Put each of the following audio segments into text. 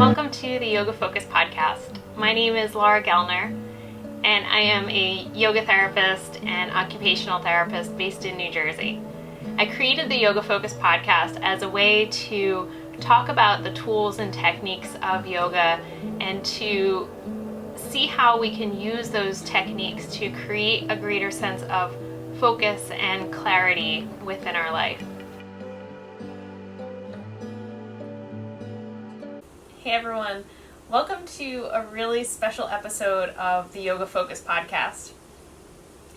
Welcome to the Yoga Focus podcast. My name is Goellner, and I am a yoga therapist and occupational therapist based in New Jersey. I created the Yoga Focus podcast as a way to talk about the tools and techniques of yoga and to see how we can use those techniques to create a greater sense of focus and clarity within our life. Hey everyone, welcome to a really special episode of the Yoga Focus podcast.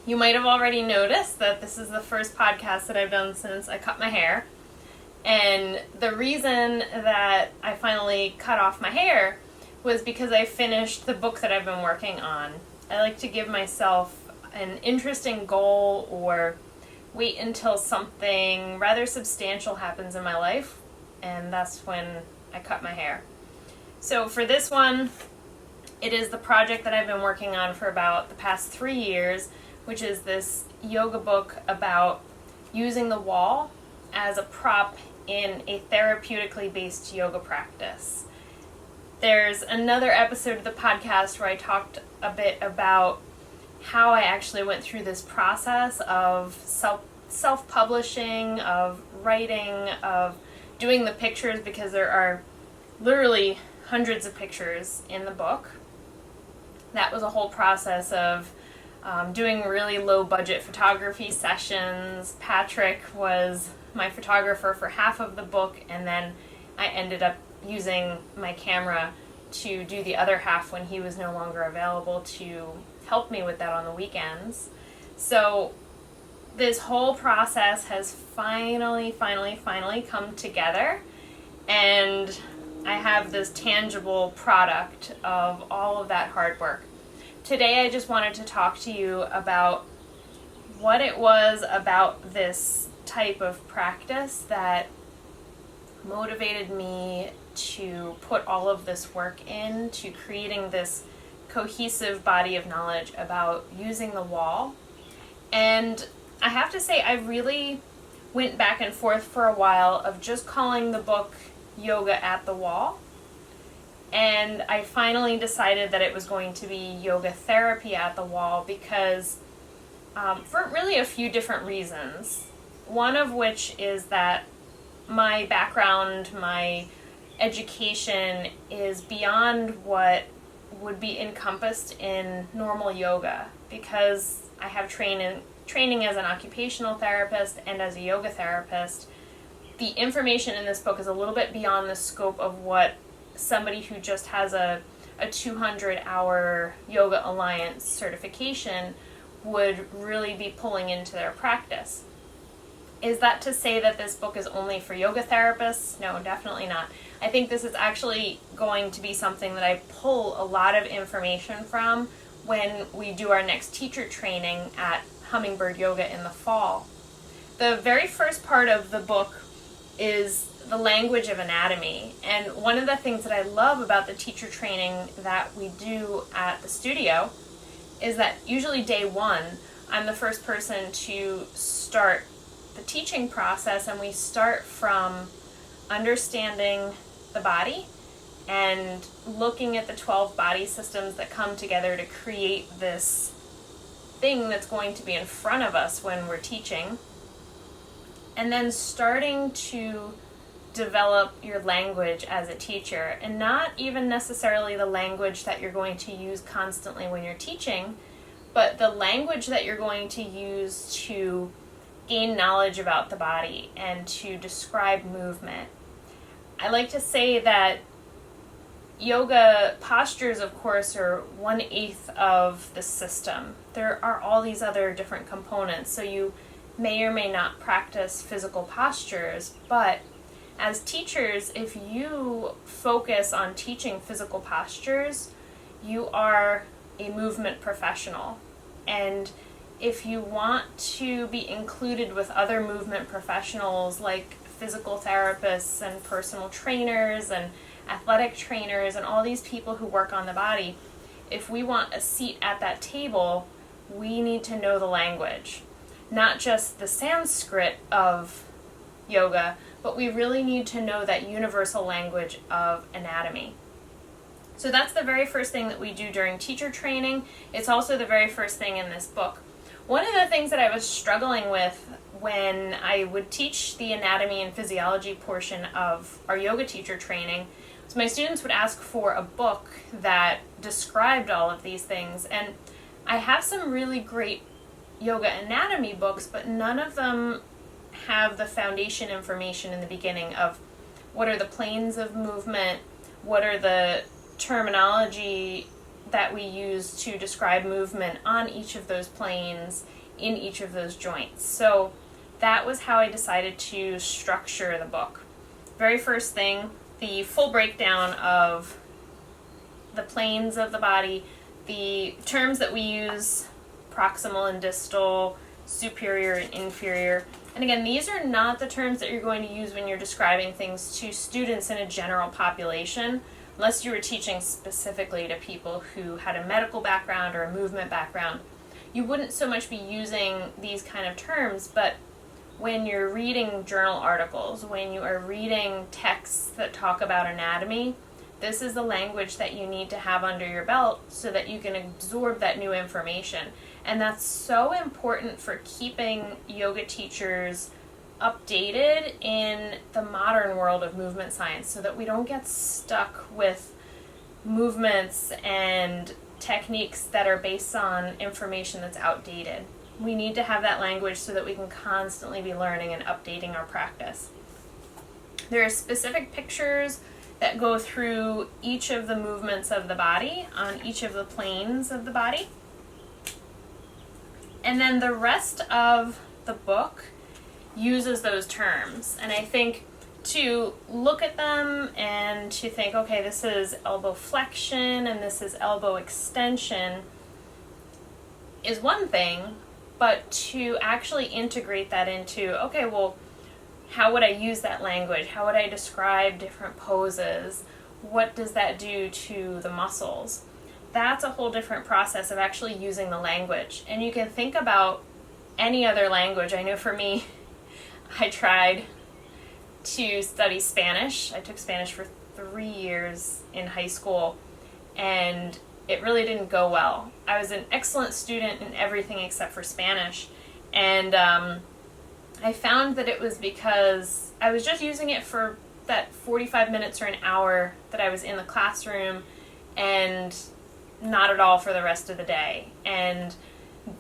You might have already noticed that this is the first podcast that I've done since I cut my hair. And the reason that I finally cut off my hair was because I finished the book that I've been working on. I like to give myself an interesting goal or wait until something rather substantial happens in my life, and that's when I cut my hair. So for this one, it is the project that I've been working on for about the past 3 years, which is this yoga book about using the wall as a prop in a therapeutically based yoga practice. There's another episode of the podcast where I talked a bit about how I actually went through this process of self-publishing, of writing, of doing the pictures, because there are literally hundreds of pictures in the book. That was a whole process of doing really low budget photography sessions. Patrick was my photographer for half of the book, and then I ended up using my camera to do the other half when he was no longer available to help me with that on the weekends. So this whole process has finally come together, and I have this tangible product of all of that hard work. Today I just wanted to talk to you about what it was about this type of practice that motivated me to put all of this work into creating this cohesive body of knowledge about using the wall. And I have to say, I really went back and forth for a while of just calling the book Yoga at the Wall, and I finally decided that it was going to be Yoga Therapy at the Wall because for really a few different reasons. One of which is that my background, my education is beyond what would be encompassed in normal yoga, because I have training as an occupational therapist and as a yoga therapist. The information in this book is a little bit beyond the scope of what somebody who just has a 200-hour Yoga Alliance certification would really be pulling into their practice. Is that to say that this book is only for yoga therapists? No, definitely not. I think this is actually going to be something that I pull a lot of information from when we do our next teacher training at Hummingbird Yoga in the fall. The very first part of the book is the language of anatomy. And one of the things that I love about the teacher training that we do at the studio is that usually day one, I'm the first person to start the teaching process, and we start from understanding the body and looking at the 12 body systems that come together to create this thing that's going to be in front of us when we're teaching. And then starting to develop your language as a teacher, and not even necessarily the language that you're going to use constantly when you're teaching, but the language that you're going to use to gain knowledge about the body and to describe movement. I like to say that yoga postures, of course, are 1/8 of the system. There are all these other different components, so you may or may not practice physical postures, but as teachers, if you focus on teaching physical postures, you are a movement professional. And if you want to be included with other movement professionals like physical therapists and personal trainers and athletic trainers and all these people who work on the body, if we want a seat at that table, we need to know the language. Not just the Sanskrit of yoga, but we really need to know that universal language of anatomy. So that's the very first thing that we do during teacher training. It's also the very first thing in this book. One of the things that I was struggling with when I would teach the anatomy and physiology portion of our yoga teacher training was my students would ask for a book that described all of these things. And I have some really great yoga anatomy books, but none of them have the foundation information in the beginning of what are the planes of movement, what are the terminology that we use to describe movement on each of those planes in each of those joints. So that was how I decided to structure the book. Very first thing, the full breakdown of the planes of the body, the terms that we use, proximal and distal, superior and inferior. And again, these are not the terms that you're going to use when you're describing things to students in a general population, unless you were teaching specifically to people who had a medical background or a movement background. You wouldn't so much be using these kind of terms, but when you're reading journal articles, when you are reading texts that talk about anatomy, this is the language that you need to have under your belt so that you can absorb that new information. And that's so important for keeping yoga teachers updated in the modern world of movement science so that we don't get stuck with movements and techniques that are based on information that's outdated. We need to have that language so that we can constantly be learning and updating our practice. There are specific pictures that go through each of the movements of the body on each of the planes of the body. And then the rest of the book uses those terms. And I think to look at them and to think, okay, this is elbow flexion and this is elbow extension is one thing, but to actually integrate that into, okay, well, how would I use that language? How would I describe different poses? What does that do to the muscles? That's a whole different process of actually using the language. And you can think about any other language. I know for me, I tried to study Spanish. I took Spanish for 3 years in high school, and it really didn't go well. I was an excellent student in everything except for Spanish, and I found that it was because I was just using it for that 45 minutes or an hour that I was in the classroom, and not at all for the rest of the day, and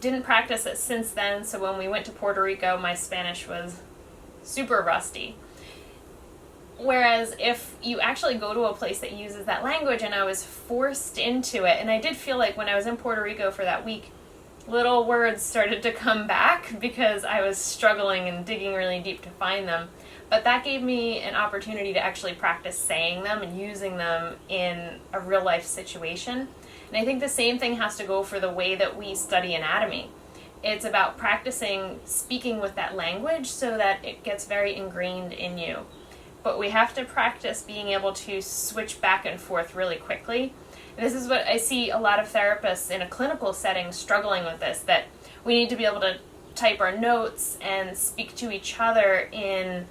didn't practice it since then. So when we went to Puerto Rico, my Spanish was super rusty. Whereas if you actually go to a place that uses that language, and I was forced into it, and I did feel like when I was in Puerto Rico for that week, little words started to come back because I was struggling and digging really deep to find them. But that gave me an opportunity to actually practice saying them and using them in a real life situation. And I think the same thing has to go for the way that we study anatomy. It's about practicing speaking with that language so that it gets very ingrained in you. But we have to practice being able to switch back and forth really quickly. And this is what I see a lot of therapists in a clinical setting struggling with this, that we need to be able to type our notes and speak to each other in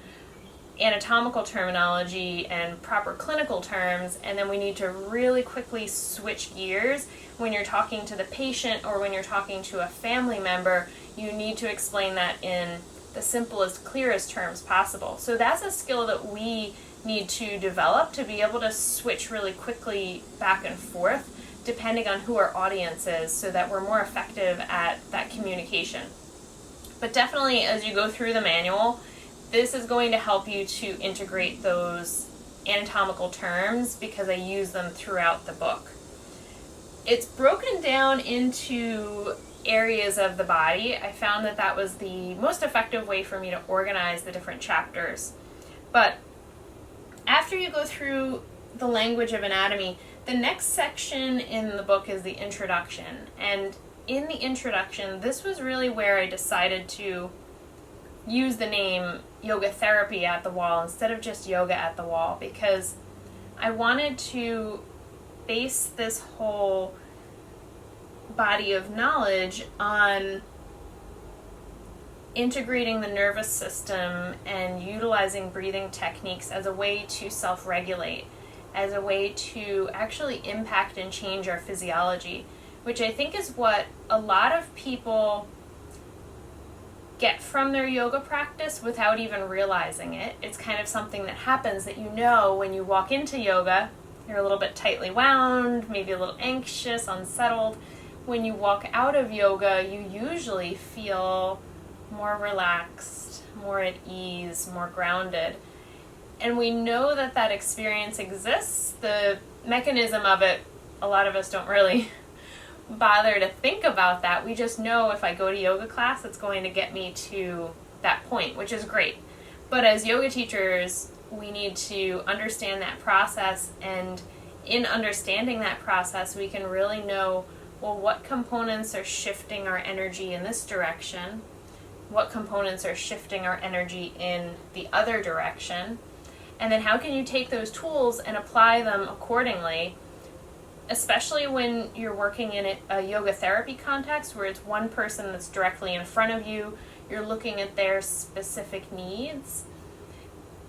anatomical terminology and proper clinical terms, and then we need to really quickly switch gears. When you're talking to the patient or when you're talking to a family member, you need to explain that in the simplest, clearest terms possible. So that's a skill that we need to develop, to be able to switch really quickly back and forth depending on who our audience is, so that we're more effective at that communication. But definitely as you go through the manual, this is going to help you to integrate those anatomical terms because I use them throughout the book. It's broken down into areas of the body. I found that that was the most effective way for me to organize the different chapters. But after you go through the language of anatomy, the next section in the book is the introduction. And in the introduction, this was really where I decided to use the name Yoga Therapy at the Wall instead of just Yoga at the Wall, because I wanted to base this whole body of knowledge on integrating the nervous system and utilizing breathing techniques as a way to self-regulate. as a way to actually impact and change our physiology, which I think is what a lot of people get from their yoga practice without even realizing it. It's kind of something that happens that when you walk into yoga, you're a little bit tightly wound, maybe a little anxious, unsettled. When you walk out of yoga, you usually feel more relaxed, more at ease, more grounded. And we know that that experience exists. The mechanism of it, a lot of us don't really bother to think about that. We just know if I go to yoga class, it's going to get me to that point, which is great. But as yoga teachers, we need to understand that process, and in understanding that process, we can really know, well, what components are shifting our energy in this direction, what components are shifting our energy in the other direction, and then how can you take those tools and apply them accordingly, especially when you're working in a yoga therapy context where it's one person that's directly in front of you, you're looking at their specific needs,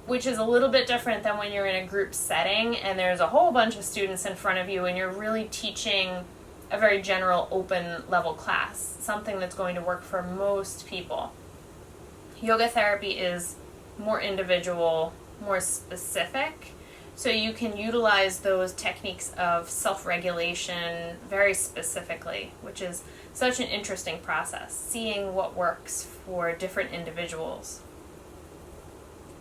which is a little bit different than when you're in a group setting and there's a whole bunch of students in front of you and you're really teaching a very general open level class, something that's going to work for most people. Yoga therapy is more individual, more specific, so you can utilize those techniques of self-regulation very specifically, which is such an interesting process, seeing what works for different individuals.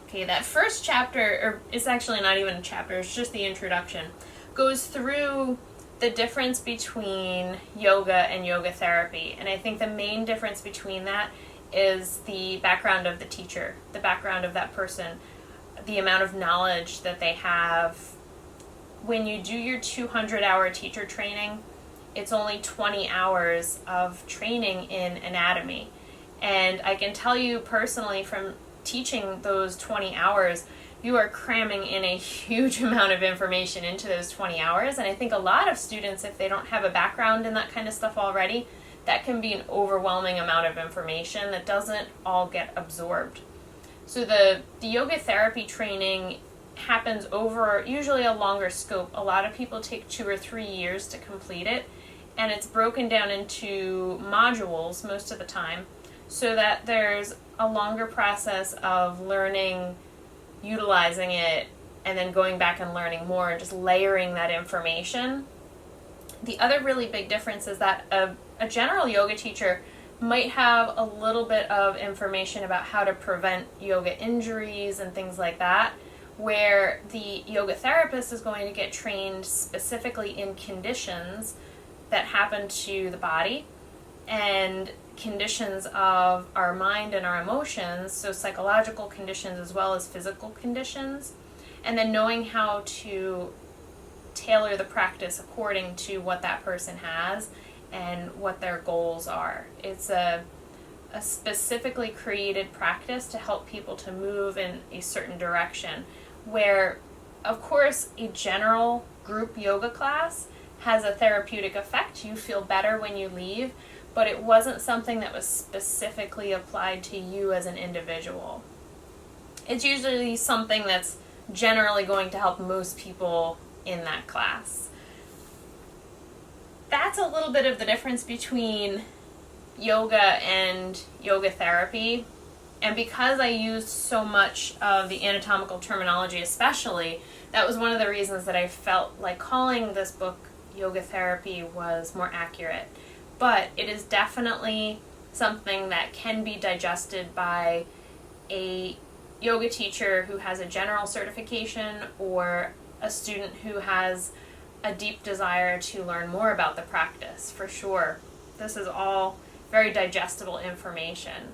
Okay, that first chapter, or it's actually not even a chapter, it's just the introduction, goes through the difference between yoga and yoga therapy. And I think the main difference between that is the background of the teacher, the background of that person, the amount of knowledge that they have. When you do your 200-hour teacher training, it's only 20 hours of training in anatomy. And I can tell you personally from teaching those 20 hours, you are cramming in a huge amount of information into those 20 hours. And I think a lot of students, if they don't have a background in that kind of stuff already, that can be an overwhelming amount of information that doesn't all get absorbed. So the yoga therapy training happens over usually a longer scope. A lot of people take 2 or 3 years to complete it, and it's broken down into modules most of the time, so that there's a longer process of learning, utilizing it, and then going back and learning more and just layering that information. The other really big difference is that a general yoga teacher might have a little bit of information about how to prevent yoga injuries and things like that, where the yoga therapist is going to get trained specifically in conditions that happen to the body and conditions of our mind and our emotions, so psychological conditions as well as physical conditions, and then knowing how to tailor the practice according to what that person has and what their goals are. It's a specifically created practice to help people to move in a certain direction, where, of course, a general group yoga class has a therapeutic effect. You feel better when you leave, but it wasn't something that was specifically applied to you as an individual. It's usually something that's generally going to help most people in that class. That's a little bit of the difference between yoga and yoga therapy. And because I used so much of the anatomical terminology especially, that was one of the reasons that I felt like calling this book Yoga Therapy was more accurate. But it is definitely something that can be digested by a yoga teacher who has a general certification or a student who has a deep desire to learn more about the practice, for sure. This is all very digestible information.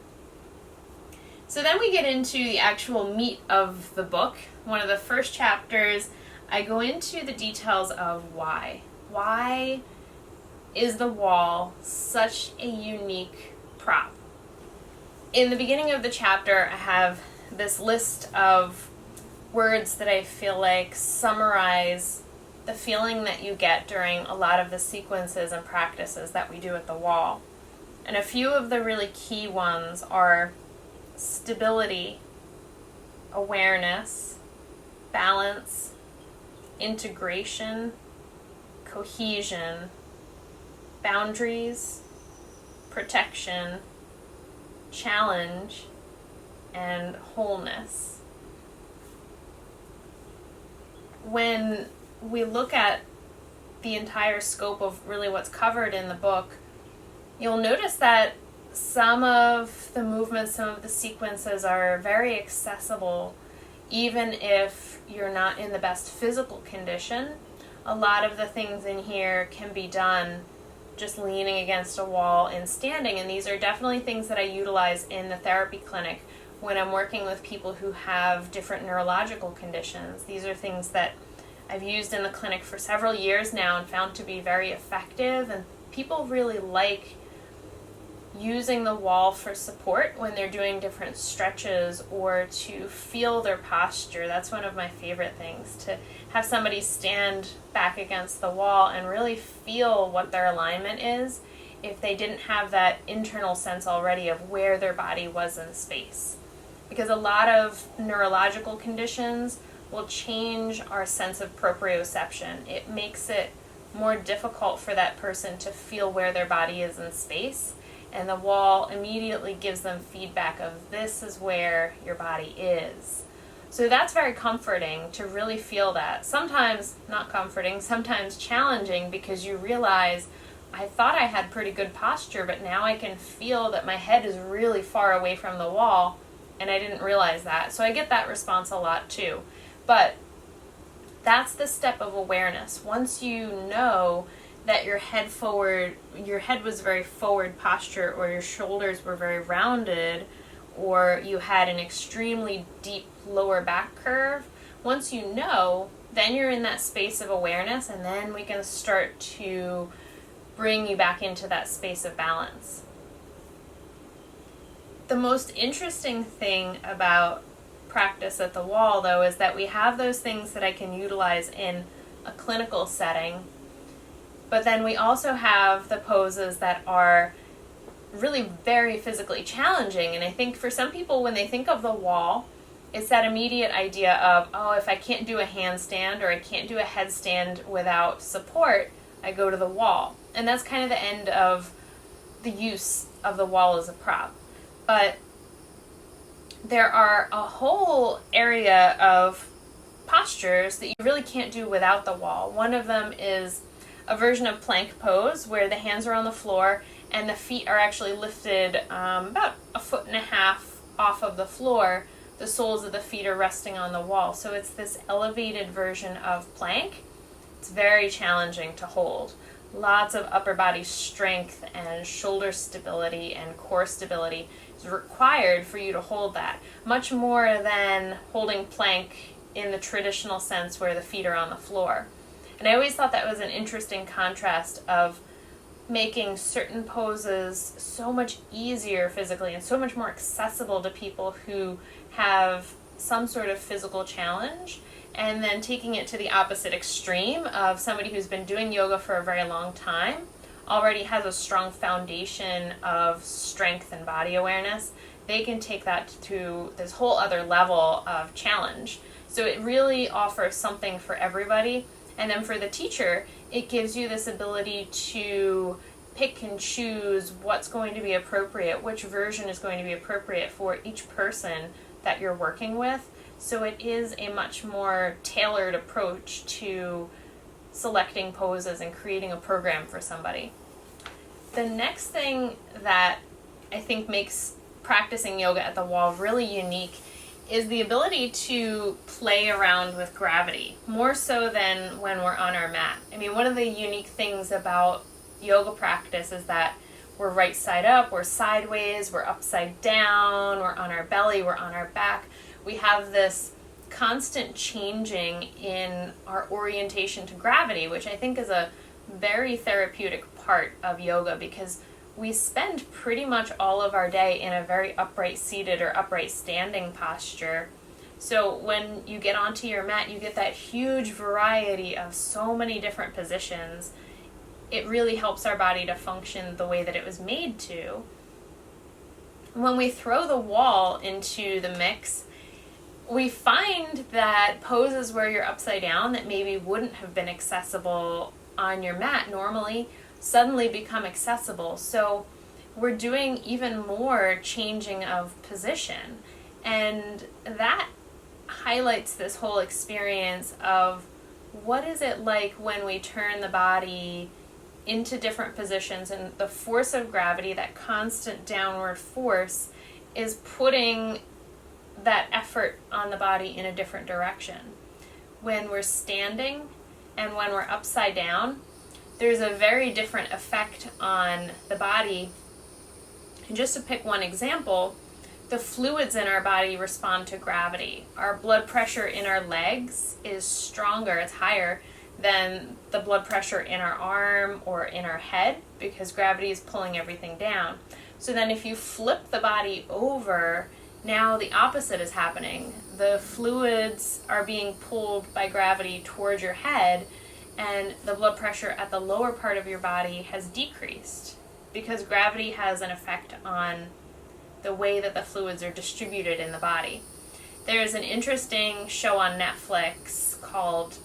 So then we get into the actual meat of the book. One of the first chapters, I go into the details of why. Why is the wall such a unique prop? In the beginning of the chapter, I have this list of words that I feel like summarize the feeling that you get during a lot of the sequences and practices that we do at the wall. And a few of the really key ones are stability, awareness, balance, integration, cohesion, boundaries, protection, challenge, and wholeness. When we look at the entire scope of really what's covered in the book, you'll notice that some of the movements, some of the sequences are very accessible, even if you're not in the best physical condition. A lot of the things in here can be done just leaning against a wall and standing, and these are definitely things that I utilize in the therapy clinic when I'm working with people who have different neurological conditions. These are things that I've used in the clinic for several years now and found to be very effective, and people really like using the wall for support when they're doing different stretches or to feel their posture. That's one of my favorite things, to have somebody stand back against the wall and really feel what their alignment is if they didn't have that internal sense already of where their body was in space. Because a lot of neurological conditions will change our sense of proprioception. It makes it more difficult for that person to feel where their body is in space, and the wall immediately gives them feedback of this is where your body is. So that's very comforting to really feel that. Sometimes not comforting, sometimes challenging, because you realize I thought I had pretty good posture, but now I can feel that my head is really far away from the wall, and I didn't realize that. So I get that response a lot too. But that's the step of awareness. Once you know that your head was very forward posture, or your shoulders were very rounded, or you had an extremely deep lower back curve, once you know, then you're in that space of awareness, and then we can start to bring you back into that space of balance. The most interesting thing about practice at the wall, though, is that we have those things that I can utilize in a clinical setting, but then we also have the poses that are really very physically challenging. And I think for some people, when they think of the wall, it's that immediate idea of, oh, if I can't do a handstand or I can't do a headstand without support, I go to the wall. And that's kind of the end of the use of the wall as a prop. But there are a whole area of postures that you really can't do without the wall. One of them is a version of plank pose where the hands are on the floor and the feet are actually lifted about 1.5 feet off of the floor. The soles of the feet are resting on the wall. So it's this elevated version of plank. It's very challenging to hold. Lots of upper body strength and shoulder stability and core stability is required for you to hold that. Much more than holding plank in the traditional sense where the feet are on the floor. And I always thought that was an interesting contrast of making certain poses so much easier physically and so much more accessible to people who have some sort of physical challenge, and then taking it to the opposite extreme of somebody who's been doing yoga for a very long time, already has a strong foundation of strength and body awareness. They can take that to this whole other level of challenge. So it really offers something for everybody. And then for the teacher, it gives you this ability to pick and choose what's going to be appropriate, which version is going to be appropriate for each person that you're working with. So it is a much more tailored approach to selecting poses and creating a program for somebody. The next thing that I think makes practicing yoga at the wall really unique is the ability to play around with gravity, more so than when we're on our mat. I mean, one of the unique things about yoga practice is that we're right side up, we're sideways, we're upside down, we're on our belly, we're on our back. We have this constant changing in our orientation to gravity, which I think is a very therapeutic part of yoga, because we spend pretty much all of our day in a very upright seated or upright standing posture. So when you get onto your mat, you get that huge variety of so many different positions. It really helps our body to function the way that it was made to. When we throw the wall into the mix, we find that poses where you're upside down that maybe wouldn't have been accessible on your mat normally suddenly become accessible. So we're doing even more changing of position. And that highlights this whole experience of what is it like when we turn the body into different positions, and the force of gravity, that constant downward force, is putting that effort on the body in a different direction. When we're standing and when we're upside down, there's a very different effect on the body. And just to pick one example, the fluids in our body respond to gravity. Our blood pressure in our legs is stronger, it's higher than the blood pressure in our arm or in our head, because gravity is pulling everything down. So then if you flip the body over, now the opposite is happening. The fluids are being pulled by gravity towards your head, and the blood pressure at the lower part of your body has decreased, because gravity has an effect on the way that the fluids are distributed in the body. There's an interesting show on Netflix called,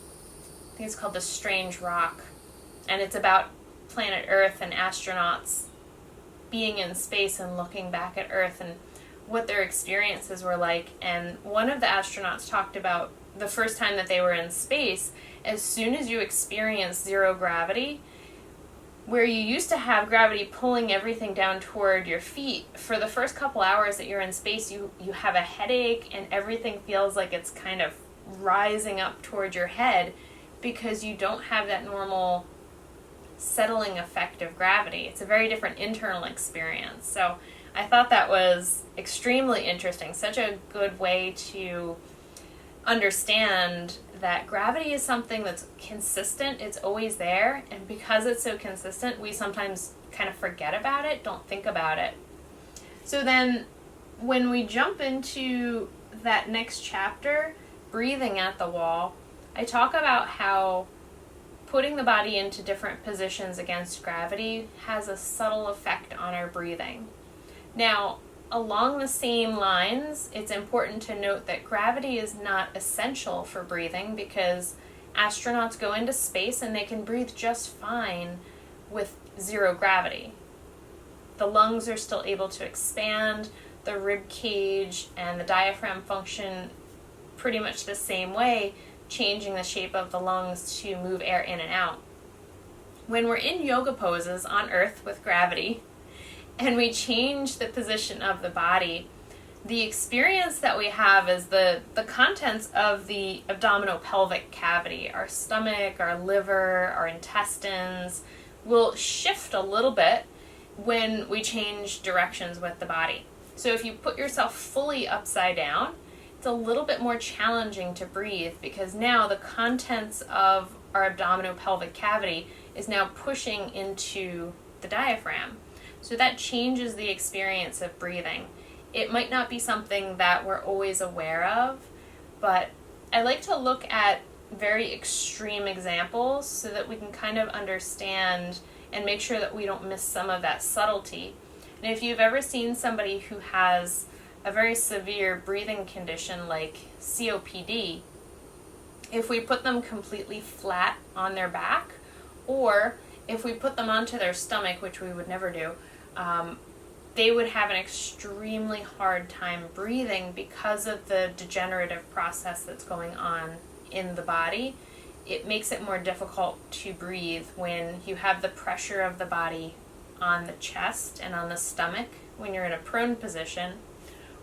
I think it's called The Strange Rock, and it's about planet Earth and astronauts being in space and looking back at Earth and what their experiences were like. And one of the astronauts talked about the first time that they were in space, as soon as you experience zero gravity, where you used to have gravity pulling everything down toward your feet, for the first couple hours that you're in space, you have a headache and everything feels like it's kind of rising up toward your head, because you don't have that normal settling effect of gravity. It's a very different internal experience. So I thought that was extremely interesting. Such a good way to understand that gravity is something that's consistent. It's always there. And because it's so consistent, we sometimes kind of forget about it, don't think about it. So then when we jump into that next chapter, breathing at the wall, I talk about how putting the body into different positions against gravity has a subtle effect on our breathing. Now, along the same lines, it's important to note that gravity is not essential for breathing, because astronauts go into space and they can breathe just fine with zero gravity. The lungs are still able to expand, the rib cage and the diaphragm function pretty much the same way, changing the shape of the lungs to move air in and out. When we're in yoga poses on Earth with gravity, and we change the position of the body, the experience that we have is the contents of the abdominopelvic cavity, our stomach, our liver, our intestines, will shift a little bit when we change directions with the body. So if you put yourself fully upside down, it's a little bit more challenging to breathe, because now the contents of our abdominopelvic cavity is now pushing into the diaphragm. So that changes the experience of breathing. It might not be something that we're always aware of, but I like to look at very extreme examples so that we can kind of understand and make sure that we don't miss some of that subtlety. And if you've ever seen somebody who has a very severe breathing condition like COPD, if we put them completely flat on their back, or if we put them onto their stomach, which we would never do, they would have an extremely hard time breathing because of the degenerative process that's going on in the body. It makes it more difficult to breathe when you have the pressure of the body on the chest and on the stomach when you're in a prone position,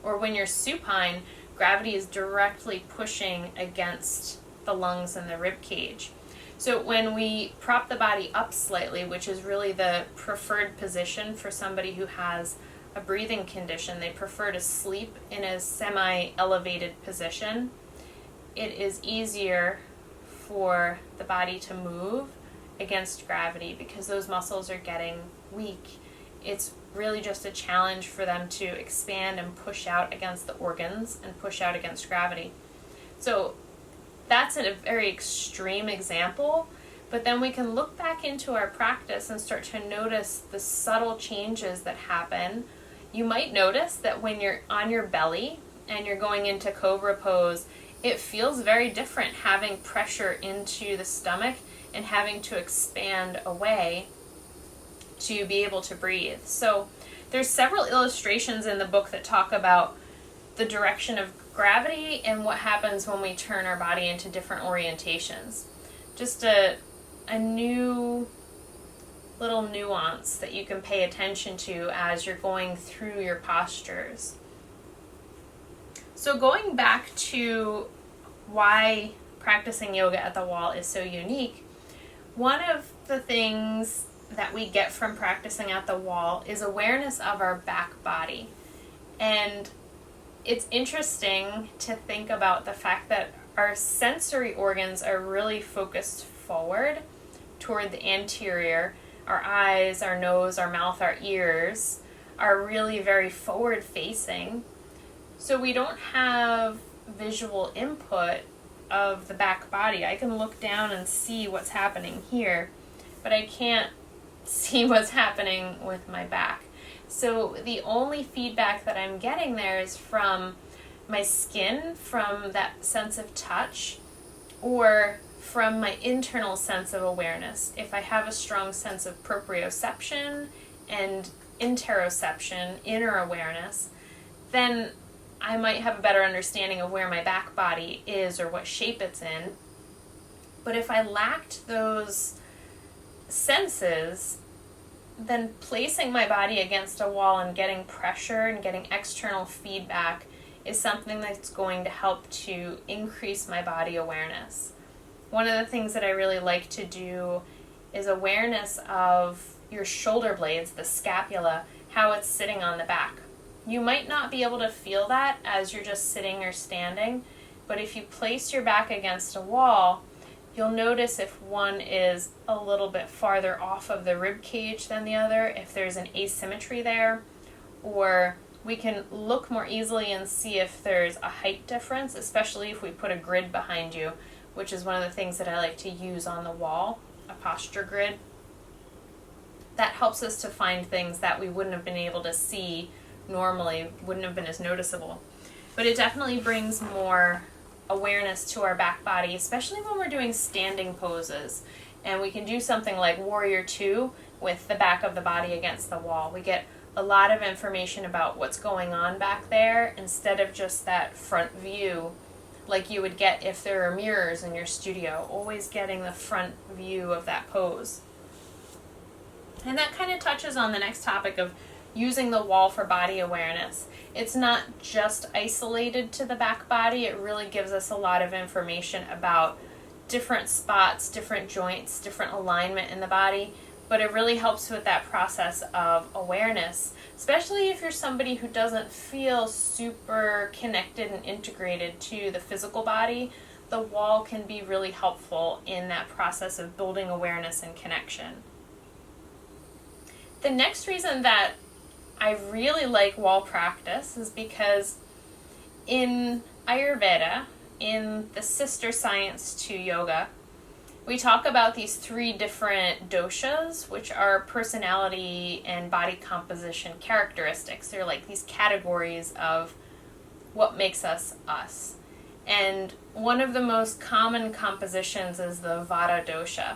or when you're supine, gravity is directly pushing against the lungs and the rib cage. So when we prop the body up slightly, which is really the preferred position for somebody who has a breathing condition, they prefer to sleep in a semi-elevated position, it is easier for the body to move against gravity because those muscles are getting weak. It's really just a challenge for them to expand and push out against the organs and push out against gravity. So that's a very extreme example, but then we can look back into our practice and start to notice the subtle changes that happen. You might notice that when you're on your belly and you're going into cobra pose, it feels very different having pressure into the stomach and having to expand away to be able to breathe. So there's several illustrations in the book that talk about the direction of gravity and what happens when we turn our body into different orientations. Just a new little nuance that you can pay attention to as you're going through your postures. So going back to why practicing yoga at the wall is so unique, one of the things that we get from practicing at the wall is awareness of our back body. And it's interesting to think about the fact that our sensory organs are really focused forward toward the anterior. Our eyes, our nose, our mouth, our ears are really very forward facing. So we don't have visual input of the back body. I can look down and see what's happening here, but I can't see what's happening with my back. So the only feedback that I'm getting there is from my skin, from that sense of touch, or from my internal sense of awareness. If I have a strong sense of proprioception and interoception, inner awareness, then I might have a better understanding of where my back body is or what shape it's in. But if I lacked those senses, then placing my body against a wall and getting pressure and getting external feedback is something that's going to help to increase my body awareness. One of the things that I really like to do is awareness of your shoulder blades, the scapula, how it's sitting on the back. You might not be able to feel that as you're just sitting or standing, but if you place your back against a wall, you'll notice if one is a little bit farther off of the rib cage than the other, if there's an asymmetry there, or we can look more easily and see if there's a height difference, especially if we put a grid behind you, which is one of the things that I like to use on the wall, a posture grid. That helps us to find things that we wouldn't have been able to see normally, wouldn't have been as noticeable. But it definitely brings more awareness to our back body, especially when we're doing standing poses. And we can do something like Warrior 2 with the back of the body against the wall. We get a lot of information about what's going on back there instead of just that front view like you would get if there are mirrors in your studio, always getting the front view of that pose. And that kind of touches on the next topic of using the wall for body awareness. It's not just isolated to the back body, it really gives us a lot of information about different spots, different joints, different alignment in the body, but it really helps with that process of awareness, especially if you're somebody who doesn't feel super connected and integrated to the physical body. The wall can be really helpful in that process of building awareness and connection. The next reason that I really like wall practice is because in Ayurveda, in the sister science to yoga, we talk about these 3 different doshas, which are personality and body composition characteristics. They're like these categories of what makes us us. And one of the most common compositions is the Vata dosha.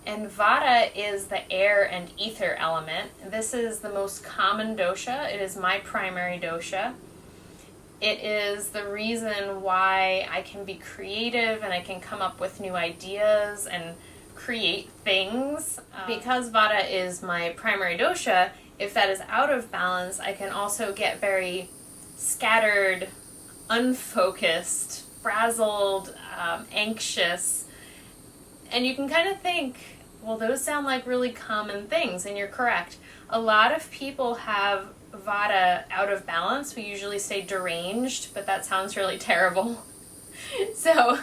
And Vata is the air and ether element. This is the most common dosha. It is my primary dosha. It is the reason why I can be creative and I can come up with new ideas and create things. Because Vata is my primary dosha, if that is out of balance, I can also get very scattered, unfocused, frazzled, anxious. And you can kind of think, well, those sound like really common things, and you're correct. A lot of people have Vata out of balance. We usually say deranged, but that sounds really terrible. So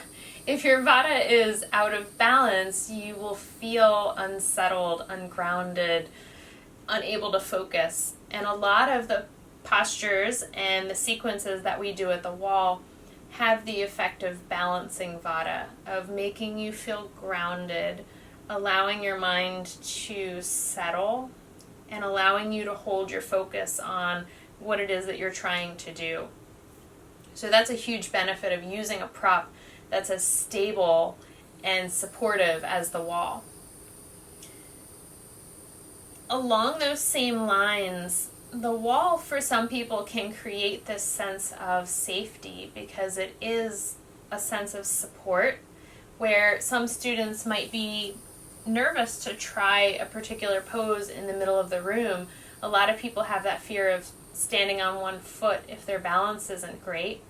if your Vata is out of balance, you will feel unsettled, ungrounded, unable to focus. And a lot of the postures and the sequences that we do at the wall have the effect of balancing Vata, of making you feel grounded, allowing your mind to settle, and allowing you to hold your focus on what it is that you're trying to do. So that's a huge benefit of using a prop that's as stable and supportive as the wall. Along those same lines, the wall for some people can create this sense of safety because it is a sense of support, where some students might be nervous to try a particular pose in the middle of the room. A lot of people have that fear of standing on one foot if their balance isn't great.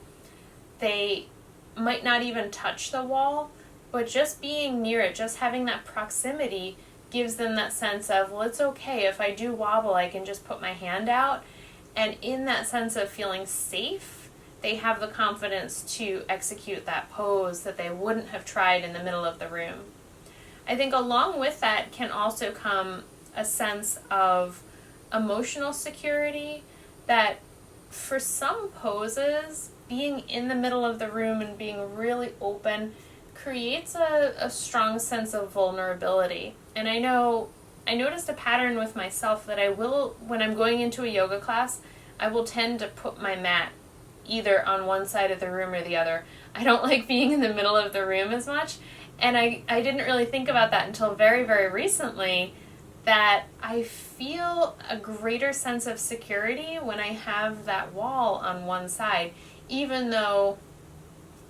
They might not even touch the wall, but just being near it, just having that proximity gives them that sense of, well, it's okay. If I do wobble, I can just put my hand out. And in that sense of feeling safe, they have the confidence to execute that pose that they wouldn't have tried in the middle of the room. I think along with that can also come a sense of emotional security that for some poses, being in the middle of the room and being really open creates a strong sense of vulnerability. And I noticed a pattern with myself that I will, when I'm going into a yoga class, I will tend to put my mat either on one side of the room or the other. I don't like being in the middle of the room as much. And I didn't really think about that until very, very recently, that I feel a greater sense of security when I have that wall on one side, even though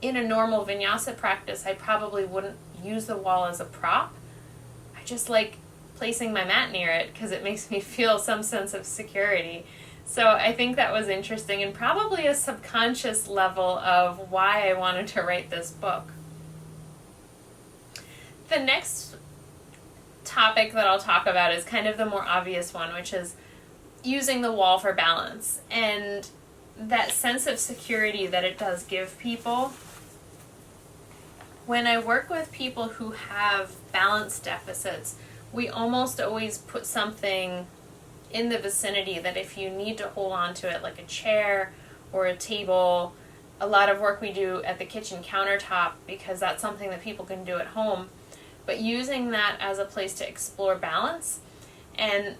in a normal vinyasa practice I probably wouldn't use the wall as a prop. I just like placing my mat near it because it makes me feel some sense of security. So I think that was interesting and probably a subconscious level of why I wanted to write this book. The next topic that I'll talk about is kind of the more obvious one, which is using the wall for balance and that sense of security that it does give people. When I work with people who have balance deficits, we almost always put something in the vicinity that if you need to hold on to it, like a chair or a table. A lot of work we do at the kitchen countertop because that's something that people can do at home. But using that as a place to explore balance. And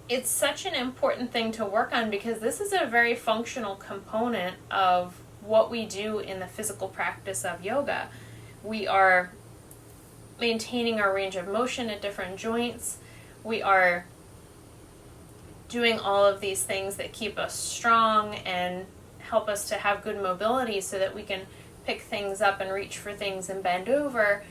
it's such an important thing to work on because this is a very functional component of what we do in the physical practice of yoga. We are maintaining our range of motion at different joints. We are doing all of these things that keep us strong and help us to have good mobility so that we can pick things up and reach for things and bend over.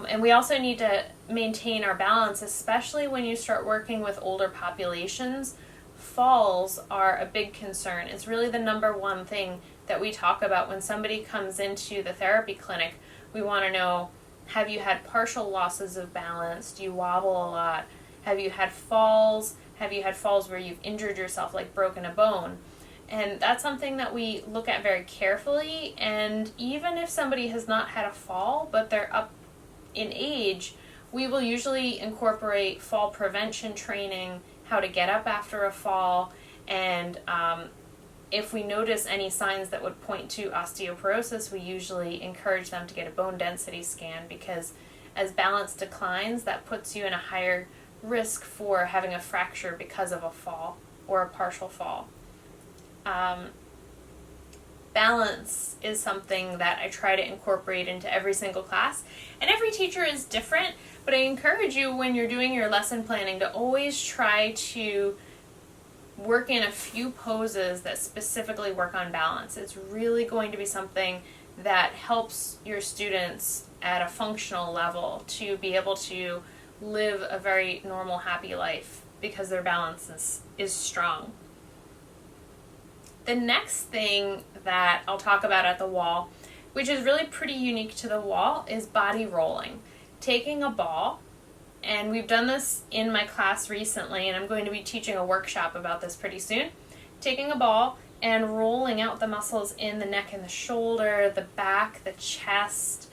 And we also need to maintain our balance, especially when you start working with older populations. Falls are a big concern. It's really the number one thing that we talk about when somebody comes into the therapy clinic. We want to know, have you had partial losses of balance? Do you wobble a lot? Have you had falls? Have you had falls where you've injured yourself, like broken a bone? And that's something that we look at very carefully. And even if somebody has not had a fall, but they're up in age, we will usually incorporate fall prevention training, how to get up after a fall, and if we notice any signs that would point to osteoporosis, we usually encourage them to get a bone density scan because as balance declines, that puts you in a higher risk for having a fracture because of a fall or a partial fall. Balance is something that I try to incorporate into every single class, and every teacher is different, but I encourage you when you're doing your lesson planning to always try to work in a few poses that specifically work on balance. It's really going to be something that helps your students at a functional level to be able to live a very normal, happy life because their balance is strong. The next thing that I'll talk about at the wall, which is really pretty unique to the wall, is body rolling. Taking a ball, and we've done this in my class recently, and I'm going to be teaching a workshop about this pretty soon. Taking a ball and rolling out the muscles in the neck and the shoulder, the back, the chest,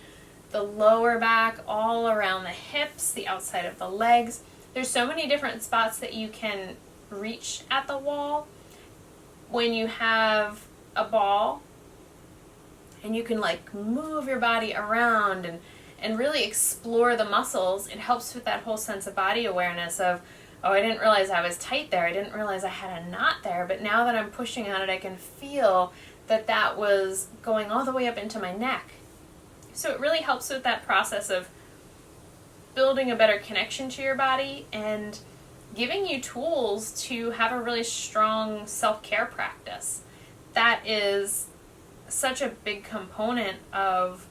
the lower back, all around the hips, the outside of the legs. There's so many different spots that you can reach at the wall. When you have a ball and you can like move your body around and really explore the muscles, it helps with that whole sense of body awareness of, oh, I didn't realize I was tight there. I didn't realize I had a knot there, but now that I'm pushing on it, I can feel that was going all the way up into my neck. So it really helps with that process of building a better connection to your body and giving you tools to have a really strong self-care practice. That is such a big component of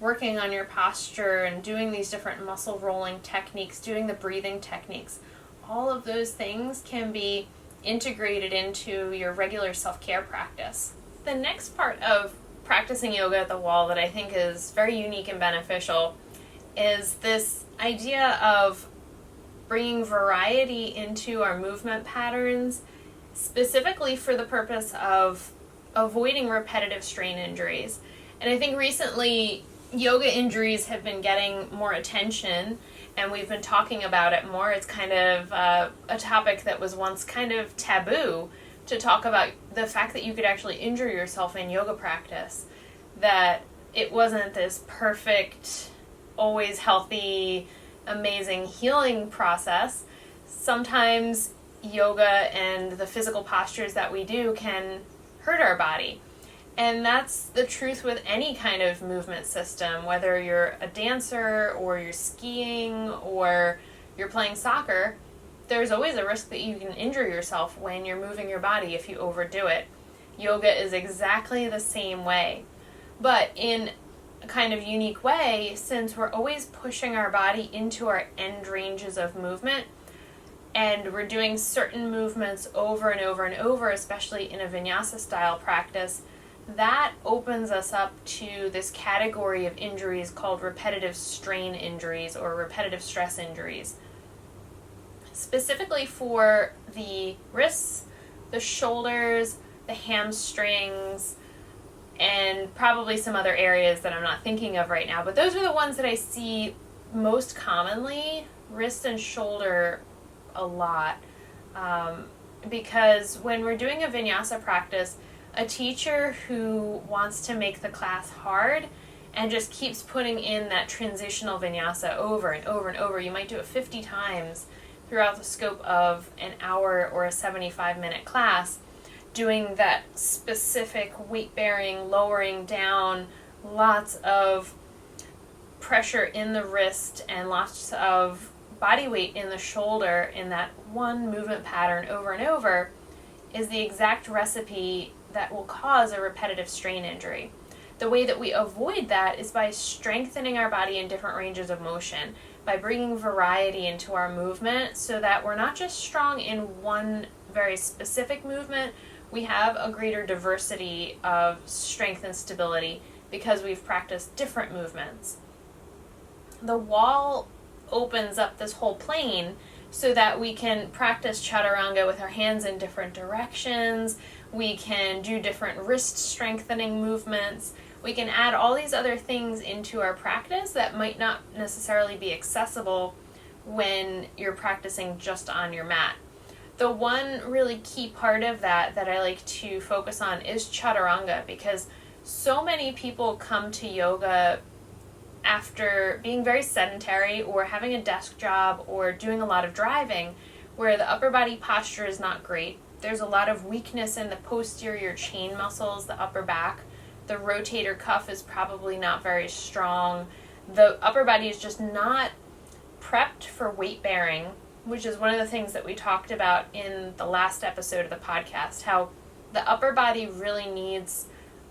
working on your posture and doing these different muscle rolling techniques, doing the breathing techniques. All of those things can be integrated into your regular self-care practice. The next part of practicing yoga at the wall that I think is very unique and beneficial is this idea of bringing variety into our movement patterns, specifically for the purpose of avoiding repetitive strain injuries. And I think recently yoga injuries have been getting more attention, and we've been talking about it more. It's kind of a topic that was once kind of taboo, to talk about the fact that you could actually injure yourself in yoga practice, that it wasn't this perfect, always healthy, amazing healing process. Sometimes yoga and the physical postures that we do can hurt our body. And that's the truth with any kind of movement system, whether you're a dancer or you're skiing or you're playing soccer. There's always a risk that you can injure yourself when you're moving your body if you overdo it. Yoga is exactly the same way, but in a kind of unique way, since we're always pushing our body into our end ranges of movement, and we're doing certain movements over and over and over, especially in a vinyasa style practice, that opens us up to this category of injuries called repetitive strain injuries or repetitive stress injuries. Specifically for the wrists, the shoulders, the hamstrings, and probably some other areas that I'm not thinking of right now, but those are the ones that I see most commonly, wrist and shoulder a lot, because when we're doing a vinyasa practice, a teacher who wants to make the class hard and just keeps putting in that transitional vinyasa over and over and over, you might do it 50 times throughout the scope of an hour or a 75-minute class, doing that specific weight-bearing, lowering down, lots of pressure in the wrist and lots of body weight in the shoulder in that one movement pattern over and over, is the exact recipe that will cause a repetitive strain injury. The way that we avoid that is by strengthening our body in different ranges of motion, by bringing variety into our movement so that we're not just strong in one very specific movement, we have a greater diversity of strength and stability because we've practiced different movements. The wall opens up this whole plane so that we can practice chaturanga with our hands in different directions, we can do different wrist strengthening movements, we can add all these other things into our practice that might not necessarily be accessible when you're practicing just on your mat. The one really key part of that I like to focus on is chaturanga, because so many people come to yoga after being very sedentary or having a desk job or doing a lot of driving where the upper body posture is not great. There's a lot of weakness in the posterior chain muscles, the upper back. The rotator cuff is probably not very strong. The upper body is just not prepped for weight bearing, which is one of the things that we talked about in the last episode of the podcast, how the upper body really needs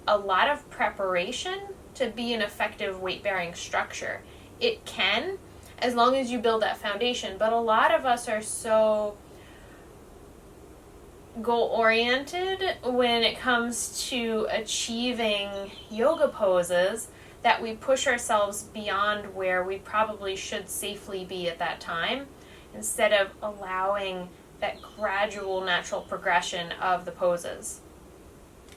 a lot of preparation to be an effective weight-bearing structure. It can, as long as you build that foundation, but a lot of us are so goal-oriented when it comes to achieving yoga poses that we push ourselves beyond where we probably should safely be at that time, instead of allowing that gradual natural progression of the poses.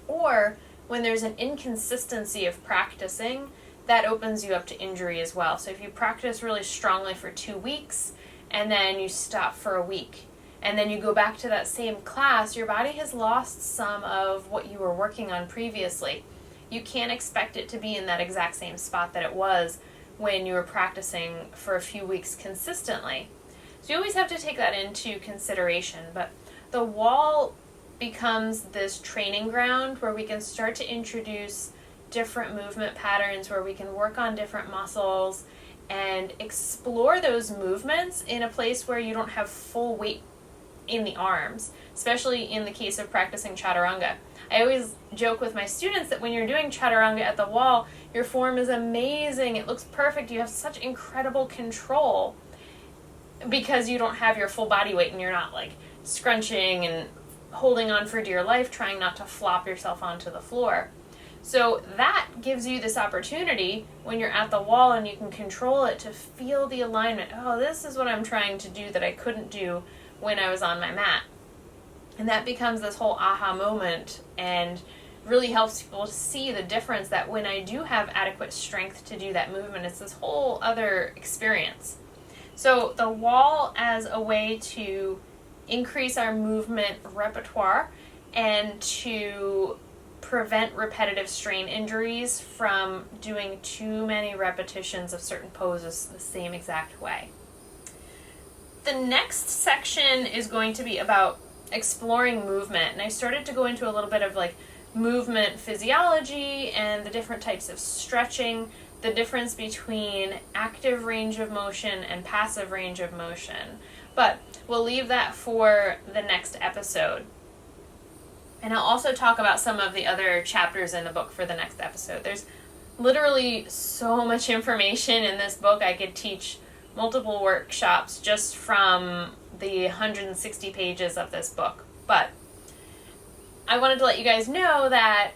Or when there's an inconsistency of practicing, that opens you up to injury as well. So if you practice really strongly for 2 weeks and then you stop for a week and then you go back to that same class, your body has lost some of what you were working on previously. You can't expect it to be in that exact same spot that it was when you were practicing for a few weeks consistently. So you always have to take that into consideration. But the wall becomes this training ground where we can start to introduce different movement patterns, where we can work on different muscles and explore those movements in a place where you don't have full weight in the arms, especially in the case of practicing chaturanga. I always joke with my students that when you're doing chaturanga at the wall, your form is amazing, it looks perfect, you have such incredible control because you don't have your full body weight and you're not like scrunching and holding on for dear life, trying not to flop yourself onto the floor. So that gives you this opportunity when you're at the wall and you can control it to feel the alignment. Oh, this is what I'm trying to do that I couldn't do when I was on my mat. And that becomes this whole aha moment and really helps people to see the difference that when I do have adequate strength to do that movement, it's this whole other experience. So the wall as a way to increase our movement repertoire and to prevent repetitive strain injuries from doing too many repetitions of certain poses the same exact way. The next section is going to be about exploring movement, and I started to go into a little bit of like movement physiology and the different types of stretching, the difference between active range of motion and passive range of motion. But we'll leave that for the next episode. And I'll also talk about some of the other chapters in the book for the next episode. There's literally so much information in this book. I could teach multiple workshops just from the 160 pages of this book. But I wanted to let you guys know that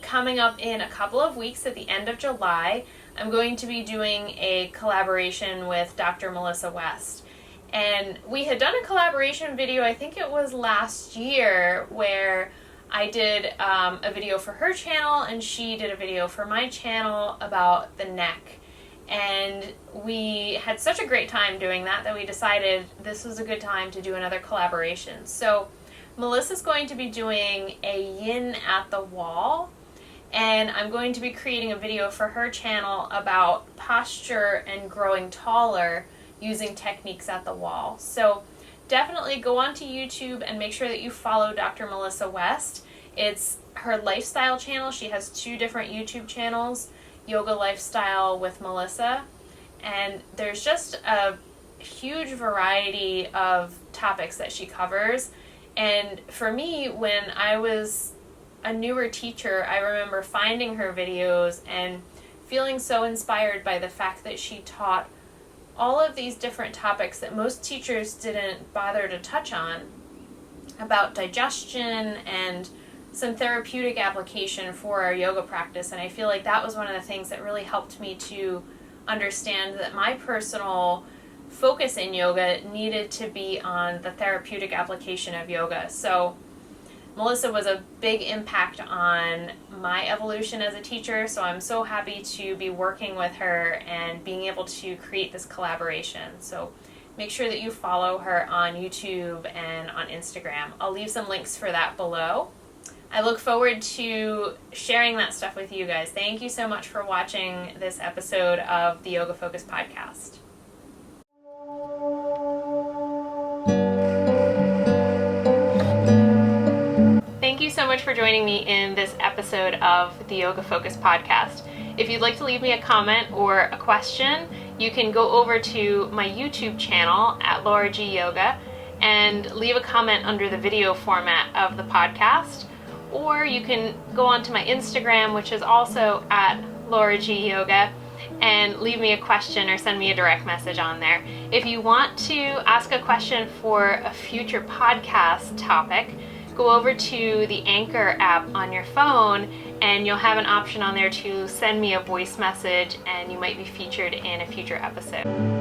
coming up in a couple of weeks at the end of July, I'm going to be doing a collaboration with Dr. Melissa West. And we had done a collaboration video, I think it was last year, where I did a video for her channel and she did a video for my channel about the neck. And we had such a great time doing that we decided this was a good time to do another collaboration. So Melissa's going to be doing a yin at the wall, and I'm going to be creating a video for her channel about posture and growing taller using techniques at the wall. So definitely go onto YouTube and make sure that you follow Dr. Melissa West. It's her lifestyle channel. She has 2 different YouTube channels, Yoga Lifestyle with Melissa, and there's just a huge variety of topics that she covers. And for me, when I was a newer teacher, I remember finding her videos and feeling so inspired by the fact that she taught all of these different topics that most teachers didn't bother to touch on, about digestion and some therapeutic application for our yoga practice. And I feel like that was one of the things that really helped me to understand that my personal focus in yoga needed to be on the therapeutic application of yoga. So Melissa was a big impact on my evolution as a teacher, so I'm so happy to be working with her and being able to create this collaboration. So make sure that you follow her on YouTube and on Instagram. I'll leave some links for that below. I look forward to sharing that stuff with you guys. Thank you so much for watching this episode of the Yoga Focus podcast. Thank you so much for joining me in this episode of the Yoga Focus podcast. If you'd like to leave me a comment or a question, you can go over to my YouTube channel at Laura G Yoga and leave a comment under the video format of the podcast. Or you can go onto my Instagram, which is also at Laura G Yoga, and leave me a question or send me a direct message on there. If you want to ask a question for a future podcast topic, go over to the Anchor app on your phone and you'll have an option on there to send me a voice message and you might be featured in a future episode.